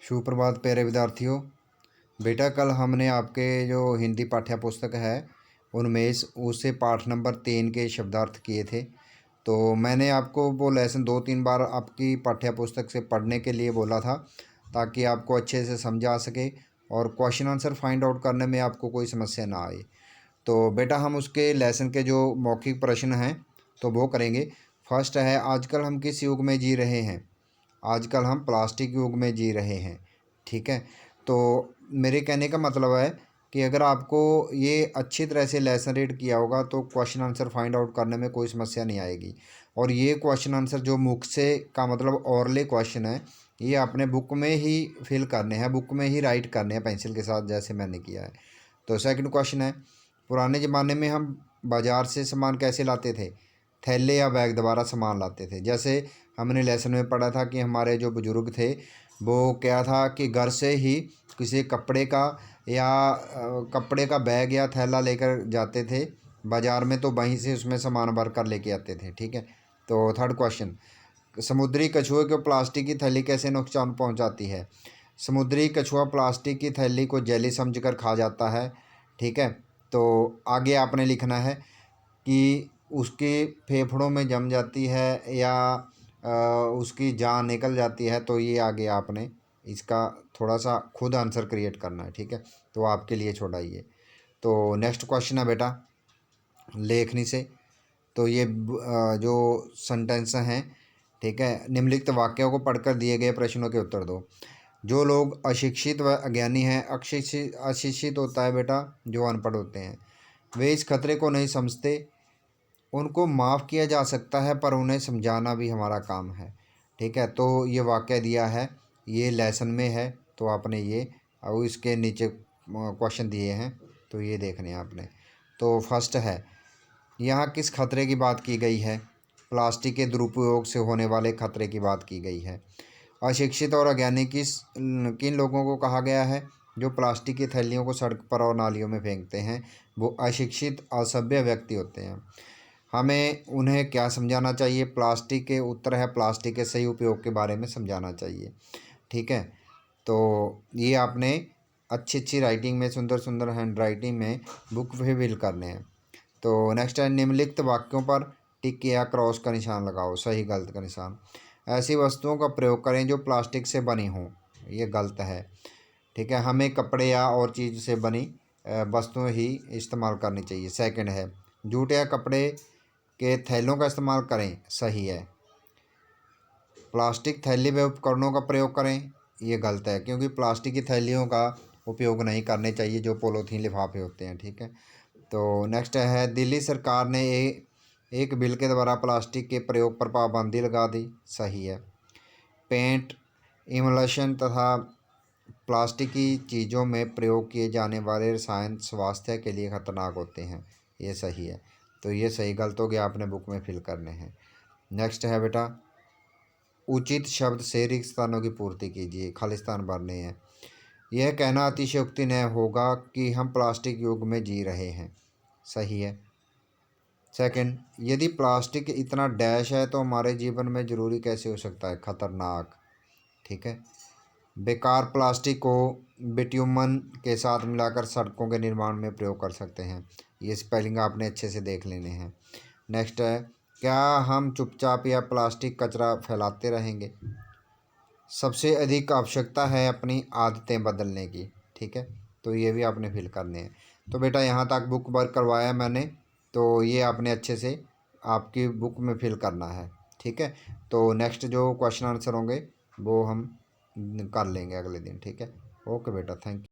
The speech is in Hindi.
सुप्रभात प्यारे विद्यार्थियों। बेटा कल हमने आपके जो हिंदी पाठ्य पुस्तक है उनमें उससे पाठ नंबर 3 के शब्दार्थ किए थे। तो मैंने आपको वो लेसन 2-3 बार आपकी पाठ्य पुस्तक से पढ़ने के लिए बोला था ताकि आपको अच्छे से समझ आ सके और क्वेश्चन आंसर फाइंड आउट करने में आपको कोई समस्या ना आए। तो बेटा हम उसके लेसन के जो मौखिक प्रश्न हैं तो वो करेंगे। फर्स्ट है, आजकल हम किस युग में जी रहे हैं? आजकल हम प्लास्टिक युग में जी रहे हैं। ठीक है, तो मेरे कहने का मतलब है कि अगर आपको ये अच्छी तरह से लेसन रीड किया होगा तो क्वेश्चन आंसर फाइंड आउट करने में कोई समस्या नहीं आएगी। और ये क्वेश्चन आंसर जो मुख से का मतलब ओरली क्वेश्चन है, ये आपने बुक में ही फिल करने हैं, बुक में ही राइट करने हैं पेंसिल के साथ, जैसे मैंने किया है। तो सेकंड क्वेश्चन है, पुराने ज़माने में हम बाज़ार से सामान कैसे लाते थे? थैले या बैग द्वारा सामान लाते थे। जैसे हमने लेसन में पढ़ा था कि हमारे जो बुज़ुर्ग थे वो क्या था कि घर से ही किसी कपड़े का या कपड़े का बैग या थैला लेकर जाते थे बाज़ार में, तो वहीं से उसमें सामान भर कर लेके आते थे। ठीक है, तो थर्ड क्वेश्चन, समुद्री कछुए को प्लास्टिक की थैली कैसे नुकसान पहुंचाती है? समुद्री कछुआ प्लास्टिक की थैली को जेली समझकर खा जाता है। ठीक है, तो आगे आपने लिखना है कि उसके फेफड़ों में जम जाती है या उसकी जान निकल जाती है। तो ये आगे आपने इसका थोड़ा सा खुद आंसर क्रिएट करना है। ठीक है, तो आपके लिए छोड़ा ये। तो नेक्स्ट क्वेश्चन है बेटा लेखनी से। तो ये जो सेंटेंस हैं, ठीक है, निम्नलिखित वाक्यों को पढ़कर दिए गए प्रश्नों के उत्तर दो। जो लोग अशिक्षित व अज्ञानी हैं, अशिक्षित अशिक्षित होता है बेटा जो अनपढ़ होते हैं, वे इस खतरे को नहीं समझते। उनको माफ़ किया जा सकता है पर उन्हें समझाना भी हमारा काम है। ठीक है, तो ये वाक़या दिया है, ये लेसन में है, तो आपने ये और इसके नीचे क्वेश्चन दिए हैं तो ये देखने हैं आपने। तो फर्स्ट है, यहाँ किस खतरे की बात की गई है? प्लास्टिक के दुरुपयोग से होने वाले खतरे की बात की गई है। अशिक्षित और अज्ञानी किन लोगों को कहा गया है? जो प्लास्टिक की थैलियों को सड़क पर और नालियों में फेंकते हैं वो अशिक्षित असभ्य व्यक्ति होते हैं। हमें उन्हें क्या समझाना चाहिए? प्लास्टिक के उत्तर है प्लास्टिक के सही उपयोग के बारे में समझाना चाहिए। ठीक है, तो ये आपने अच्छी अच्छी राइटिंग में, सुंदर सुंदर हैंड राइटिंग में बुक पे फिल करने हैं। तो नेक्स्ट है, निम्नलिखित वाक्यों पर टिक या क्रॉस का निशान लगाओ, सही गलत का निशान। ऐसी वस्तुओं का प्रयोग करें जो प्लास्टिक से बनी हों, ये गलत है। ठीक है, हमें कपड़े या और चीज़ से बनी वस्तुएं ही इस्तेमाल करनी चाहिए। सेकंड है, जूट या कपड़े के थैलों का इस्तेमाल करें, सही है। प्लास्टिक थैली व उपकरणों का प्रयोग करें, ये गलत है, क्योंकि प्लास्टिक की थैलियों का उपयोग नहीं करने चाहिए जो पॉलीथीन लिफाफे होते हैं। ठीक है, तो नेक्स्ट है, दिल्ली सरकार ने एक बिल के द्वारा प्लास्टिक के प्रयोग पर पाबंदी लगा दी, सही है। पेंट, इमल्शन तथा प्लास्टिक की चीज़ों में प्रयोग किए जाने वाले रसायन स्वास्थ्य के लिए खतरनाक होते हैं, ये सही है। तो ये सही गलत हो गया, आपने बुक में फिल करने हैं। नेक्स्ट है बेटा, उचित शब्द से रिक्त स्थानों की पूर्ति कीजिए, खाली स्थान भरने हैं। यह कहना अतिशयोक्ति न होगा कि हम प्लास्टिक युग में जी रहे हैं, सही है। सेकंड, यदि प्लास्टिक इतना डैश है तो हमारे जीवन में ज़रूरी कैसे हो सकता है? खतरनाक। ठीक है, बेकार प्लास्टिक को बिट्यूमन के साथ मिलाकर सड़कों के निर्माण में प्रयोग कर सकते हैं, ये स्पेलिंग आपने अच्छे से देख लेने हैं। नेक्स्ट है, क्या हम चुपचाप या प्लास्टिक कचरा फैलाते रहेंगे? सबसे अधिक आवश्यकता है अपनी आदतें बदलने की। ठीक है, तो ये भी आपने फिल करने हैं। तो बेटा यहाँ तक बुक वर्क करवाया मैंने, तो ये आपने अच्छे से आपकी बुक में फिल करना है। ठीक है, तो नेक्स्ट जो क्वेश्चन आंसर होंगे वो हम कर लेंगे अगले दिन। ठीक है, ओके बेटा, थैंक यू।